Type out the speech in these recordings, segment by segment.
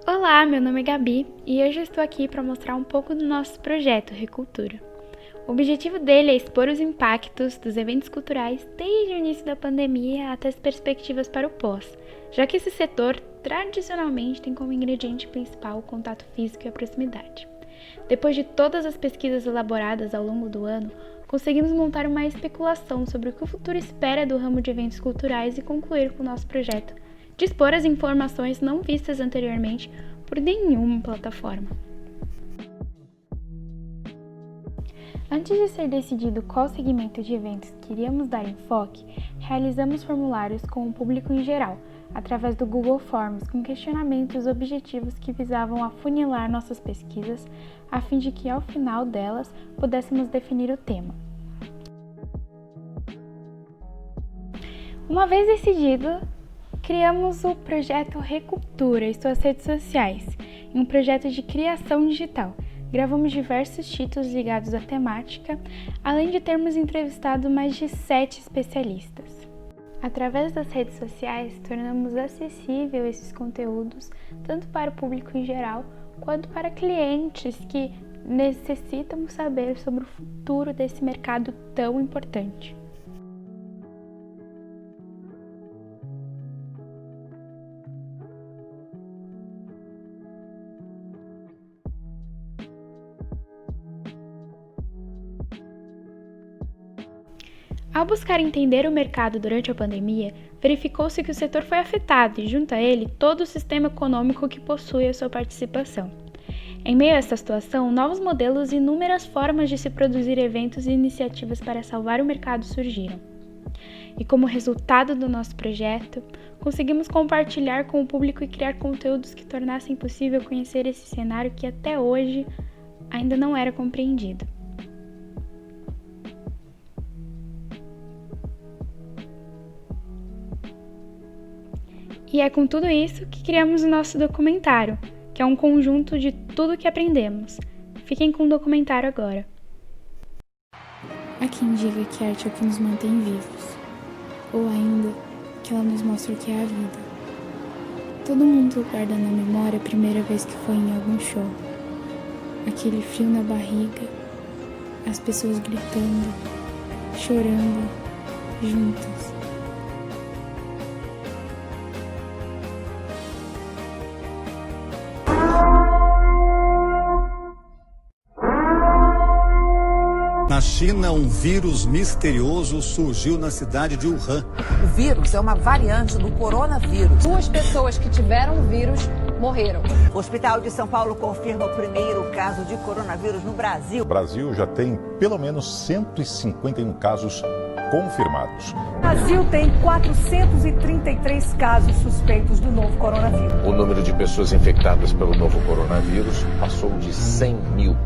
Olá, meu nome é Gabi e hoje eu estou aqui para mostrar um pouco do nosso projeto Recultura. O objetivo dele é expor os impactos dos eventos culturais desde o início da pandemia até as perspectivas para o pós, já que esse setor tradicionalmente tem como ingrediente principal o contato físico e a proximidade. Depois de todas as pesquisas elaboradas ao longo do ano, conseguimos montar uma especulação sobre o que o futuro espera do ramo de eventos culturais e concluir com o nosso projeto de expor as informações não vistas anteriormente por nenhuma plataforma. Antes de ser decidido qual segmento de eventos queríamos dar enfoque, realizamos formulários com o público em geral, através do Google Forms, com questionamentos objetivos que visavam afunilar nossas pesquisas, a fim de que ao final delas pudéssemos definir o tema. Uma vez decidido, criamos o projeto Recultura e suas redes sociais, um projeto de criação digital. Gravamos diversos títulos ligados à temática, além de termos entrevistado mais de 7 especialistas. Através das redes sociais, tornamos acessível esses conteúdos tanto para o público em geral, quanto para clientes que necessitam saber sobre o futuro desse mercado tão importante. Ao buscar entender o mercado durante a pandemia, verificou-se que o setor foi afetado e, junto a ele, todo o sistema econômico que possui a sua participação. Em meio a esta situação, novos modelos e inúmeras formas de se produzir eventos e iniciativas para salvar o mercado surgiram. E como resultado do nosso projeto, conseguimos compartilhar com o público e criar conteúdos que tornassem possível conhecer esse cenário que até hoje ainda não era compreendido. E é com tudo isso que criamos o nosso documentário, que é um conjunto de tudo que aprendemos. Fiquem com o documentário agora. Há quem diga que a arte é o que nos mantém vivos, ou ainda que ela nos mostra o que é a vida. Todo mundo guarda na memória a primeira vez que foi em algum show. Aquele frio na barriga, as pessoas gritando, chorando, juntas. Na China, um vírus misterioso surgiu na cidade de Wuhan. O vírus é uma variante do coronavírus. 2 pessoas que tiveram o vírus morreram. O Hospital de São Paulo confirma o primeiro caso de coronavírus no Brasil. O Brasil já tem pelo menos 151 casos confirmados. O Brasil tem 433 casos suspeitos do novo coronavírus. O número de pessoas infectadas pelo novo coronavírus passou de 100 mil.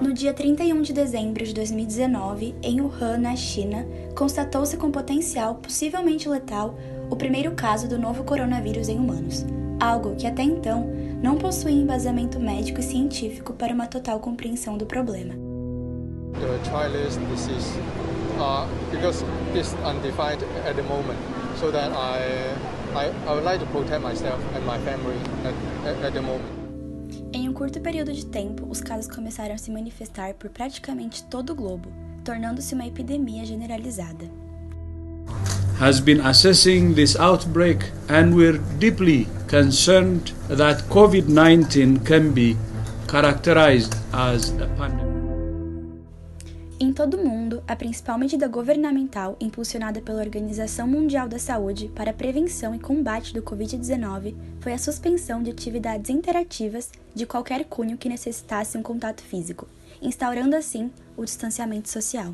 No dia 31 de dezembro de 2019, em Wuhan, na China, constatou-se com potencial possivelmente letal o primeiro caso do novo coronavírus em humanos, algo que até então não possuía embasamento médico e científico para uma total compreensão do problema. The childless disease, because it's undefined at the moment, so that I would like to protect myself and my family at the moment. Em um curto período de tempo, os casos começaram a se manifestar por praticamente todo o globo, tornando-se uma epidemia generalizada. Has been assessing this outbreak and we're deeply concerned that COVID-19 can be characterized as a pandemic. Em todo o mundo, a principal medida governamental impulsionada pela Organização Mundial da Saúde para a prevenção e combate do Covid-19 foi a suspensão de atividades interativas de qualquer cunho que necessitasse um contato físico, instaurando assim o distanciamento social.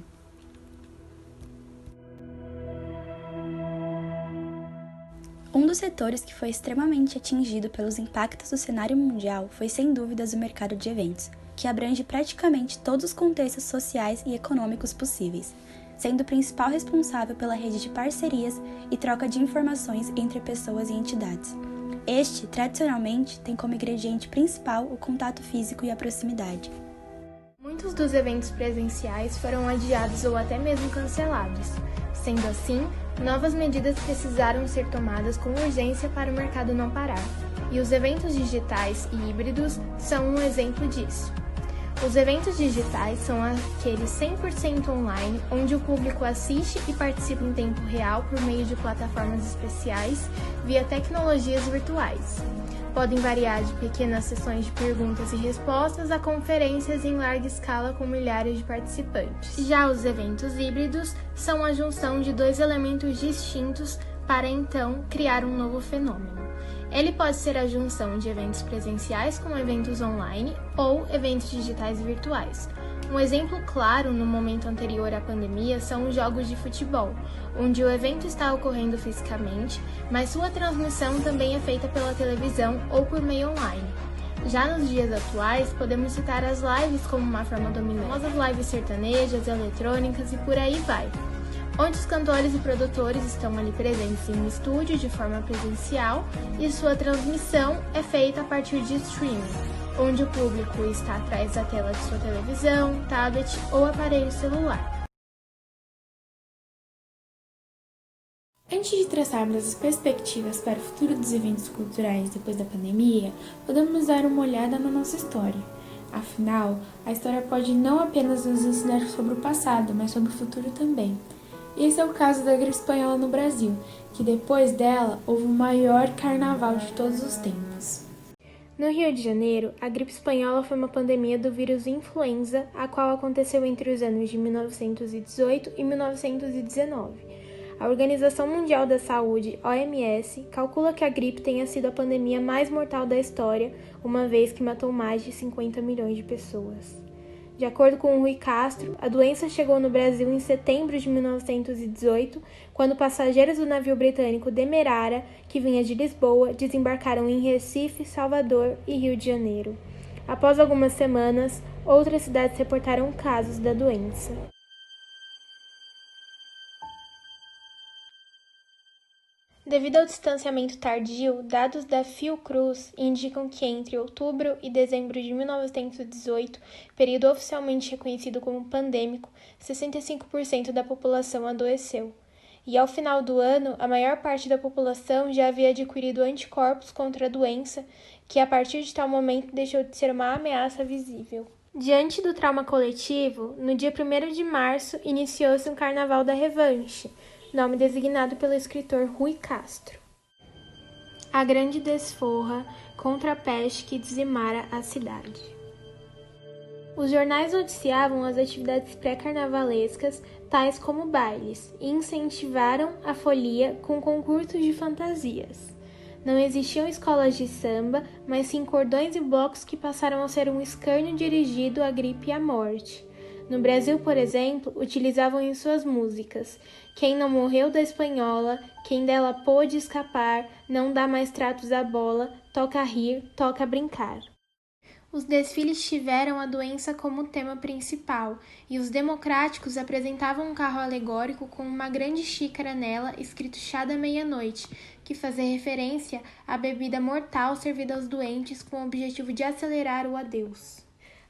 Um dos setores que foi extremamente atingido pelos impactos do cenário mundial foi sem dúvidas o mercado de eventos, que abrange praticamente todos os contextos sociais e econômicos possíveis, sendo o principal responsável pela rede de parcerias e troca de informações entre pessoas e entidades. Este, tradicionalmente, tem como ingrediente principal o contato físico e a proximidade. Muitos dos eventos presenciais foram adiados ou até mesmo cancelados. Sendo assim, Novas medidas precisaram ser tomadas com urgência para o mercado não parar, e os eventos digitais e híbridos são um exemplo disso. Os eventos digitais são aqueles 100% online, onde o público assiste e participa em tempo real por meio de plataformas especiais via tecnologias virtuais. Podem variar de pequenas sessões de perguntas e respostas a conferências em larga escala com milhares de participantes. Já os eventos híbridos são a junção de dois elementos distintos para então criar um novo fenômeno. Ele pode ser a junção de eventos presenciais com eventos online ou eventos digitais e virtuais. Um exemplo claro no momento anterior à pandemia são os jogos de futebol, onde o evento está ocorrendo fisicamente, mas sua transmissão também é feita pela televisão ou por meio online. Já nos dias atuais, podemos citar as lives como uma forma dominante, as lives sertanejas, eletrônicas e por aí vai, onde os cantores e produtores estão ali presentes em um estúdio de forma presencial e sua transmissão é feita a partir de streaming, onde o público está atrás da tela de sua televisão, tablet ou aparelho celular. Antes de traçarmos as perspectivas para o futuro dos eventos culturais depois da pandemia, podemos dar uma olhada na nossa história. Afinal, a história pode não apenas nos ensinar sobre o passado, mas sobre o futuro também. Esse é o caso da gripe espanhola no Brasil, que depois dela houve o maior carnaval de todos os tempos. No Rio de Janeiro, a gripe espanhola foi uma pandemia do vírus influenza, a qual aconteceu entre os anos de 1918 e 1919. A Organização Mundial da Saúde, OMS, calcula que a gripe tenha sido a pandemia mais mortal da história, uma vez que matou mais de 50 milhões de pessoas. De acordo com Rui Castro, a doença chegou no Brasil em setembro de 1918, quando passageiros do navio britânico Demerara, que vinha de Lisboa, desembarcaram em Recife, Salvador e Rio de Janeiro. Após algumas semanas, outras cidades reportaram casos da doença. Devido ao distanciamento tardio, dados da Fiocruz indicam que entre outubro e dezembro de 1918, período oficialmente reconhecido como pandêmico, 65% da população adoeceu. E ao final do ano, a maior parte da população já havia adquirido anticorpos contra a doença, que a partir de tal momento deixou de ser uma ameaça visível. Diante do trauma coletivo, no dia 1º de março, iniciou-se um Carnaval da Revanche, nome designado pelo escritor Rui Castro. A grande desforra contra a peste que dizimara a cidade. Os jornais noticiavam as atividades pré-carnavalescas, tais como bailes, e incentivaram a folia com concursos de fantasias. Não existiam escolas de samba, mas sim cordões e blocos que passaram a ser um escárnio dirigido à gripe e à morte. No Brasil, por exemplo, utilizavam em suas músicas: quem não morreu da espanhola, quem dela pôde escapar, não dá mais tratos à bola, toca rir, toca brincar. Os desfiles tiveram a doença como tema principal, e os democráticos apresentavam um carro alegórico com uma grande xícara nela escrito chá da meia-noite, que fazia referência à bebida mortal servida aos doentes com o objetivo de acelerar o adeus.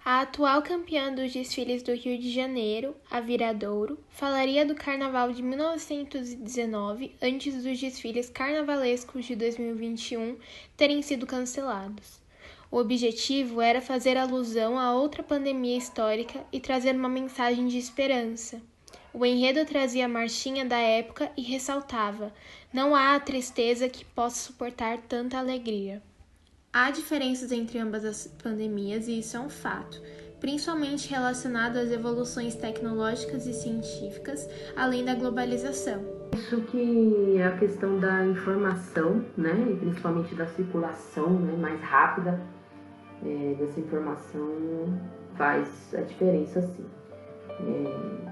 A atual campeã dos desfiles do Rio de Janeiro, a Viradouro, falaria do Carnaval de 1919 antes dos desfiles carnavalescos de 2021 terem sido cancelados. O objetivo era fazer alusão a outra pandemia histórica e trazer uma mensagem de esperança. O enredo trazia a marchinha da época e ressaltava: não há tristeza que possa suportar tanta alegria. Há diferenças entre ambas as pandemias e isso é um fato, principalmente relacionado às evoluções tecnológicas e científicas, além da globalização. Isso que é a questão da informação, né, e principalmente da circulação, né, mais rápida dessa informação faz a diferença, sim.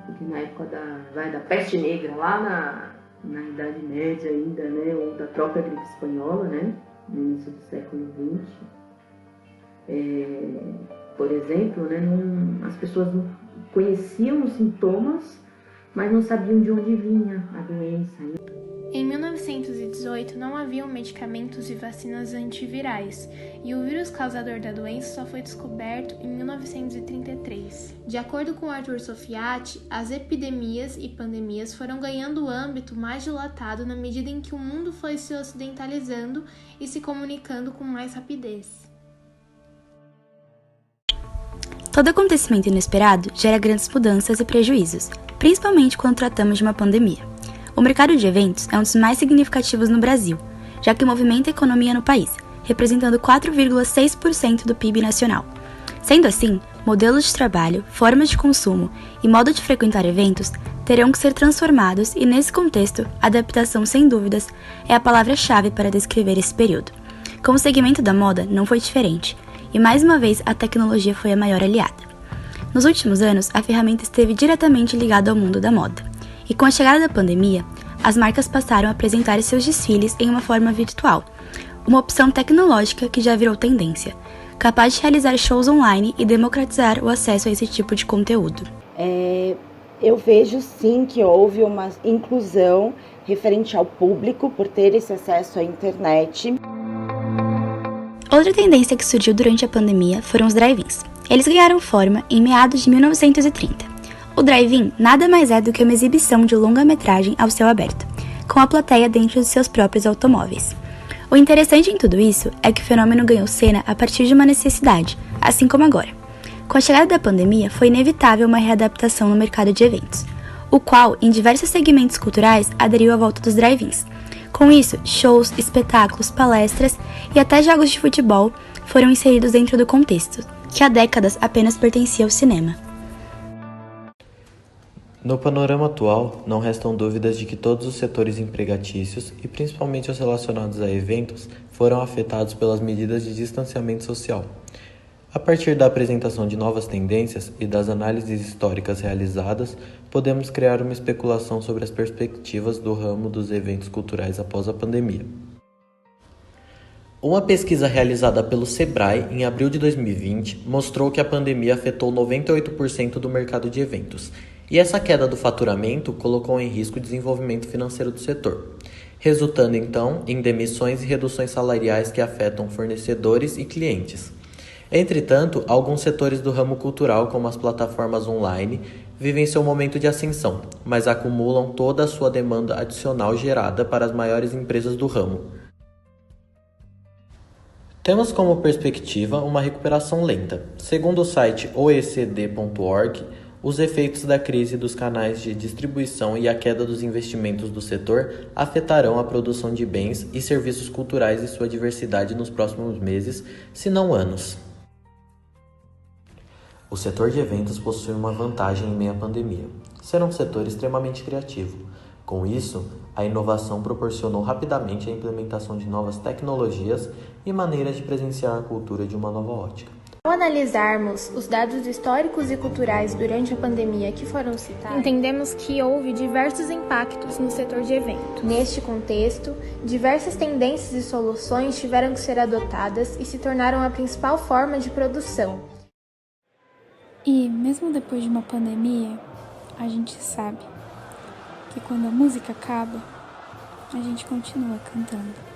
Porque na época da peste negra, lá na Idade Média ainda, né, ou da própria gripe espanhola, né, no início do século XX, por exemplo, né, as pessoas não conheciam os sintomas, mas não sabiam de onde vinha a doença. Em 1918, não haviam medicamentos e vacinas antivirais, e o vírus causador da doença só foi descoberto em 1933. De acordo com Arthur Sofiati, as epidemias e pandemias foram ganhando âmbito mais dilatado na medida em que o mundo foi se ocidentalizando e se comunicando com mais rapidez. Todo acontecimento inesperado gera grandes mudanças e prejuízos, principalmente quando tratamos de uma pandemia. O mercado de eventos é um dos mais significativos no Brasil, já que movimenta a economia no país, representando 4,6% do PIB nacional. Sendo assim, modelos de trabalho, formas de consumo e modo de frequentar eventos terão que ser transformados e, nesse contexto, adaptação, sem dúvidas, é a palavra-chave para descrever esse período. Com o segmento da moda, não foi diferente, e mais uma vez a tecnologia foi a maior aliada. Nos últimos anos, a ferramenta esteve diretamente ligada ao mundo da moda. E com a chegada da pandemia, as marcas passaram a apresentar seus desfiles em uma forma virtual, uma opção tecnológica que já virou tendência, capaz de realizar shows online e democratizar o acesso a esse tipo de conteúdo. Eu vejo sim que houve uma inclusão referente ao público por ter esse acesso à internet. Outra tendência que surgiu durante a pandemia foram os drive-ins. Eles ganharam forma em meados de 1930. O drive-in nada mais é do que uma exibição de longa-metragem ao céu aberto, com a plateia dentro de seus próprios automóveis. O interessante em tudo isso é que o fenômeno ganhou cena a partir de uma necessidade, assim como agora. Com a chegada da pandemia, foi inevitável uma readaptação no mercado de eventos, o qual, em diversos segmentos culturais, aderiu à volta dos drive-ins. Com isso, shows, espetáculos, palestras e até jogos de futebol foram inseridos dentro do contexto, que há décadas apenas pertencia ao cinema. No panorama atual, não restam dúvidas de que todos os setores empregatícios, e principalmente os relacionados a eventos, foram afetados pelas medidas de distanciamento social. A partir da apresentação de novas tendências e das análises históricas realizadas, podemos criar uma especulação sobre as perspectivas do ramo dos eventos culturais após a pandemia. Uma pesquisa realizada pelo Sebrae em abril de 2020 mostrou que a pandemia afetou 98% do mercado de eventos, e essa queda do faturamento colocou em risco o desenvolvimento financeiro do setor, resultando então em demissões e reduções salariais que afetam fornecedores e clientes. Entretanto, alguns setores do ramo cultural, como as plataformas online, vivem seu momento de ascensão, mas acumulam toda a sua demanda adicional gerada para as maiores empresas do ramo. Temos como perspectiva uma recuperação lenta. Segundo o site oecd.org, os efeitos da crise dos canais de distribuição e a queda dos investimentos do setor afetarão a produção de bens e serviços culturais e sua diversidade nos próximos meses, se não anos. O setor de eventos possui uma vantagem em meio à pandemia: ser um setor extremamente criativo. Com isso, a inovação proporcionou rapidamente a implementação de novas tecnologias e maneiras de presenciar a cultura de uma nova ótica. Ao analisarmos os dados históricos e culturais durante a pandemia que foram citados, entendemos que houve diversos impactos no setor de eventos. Neste contexto, diversas tendências e soluções tiveram que ser adotadas e se tornaram a principal forma de produção. E, mesmo depois de uma pandemia, a gente sabe que quando a música acaba, a gente continua cantando.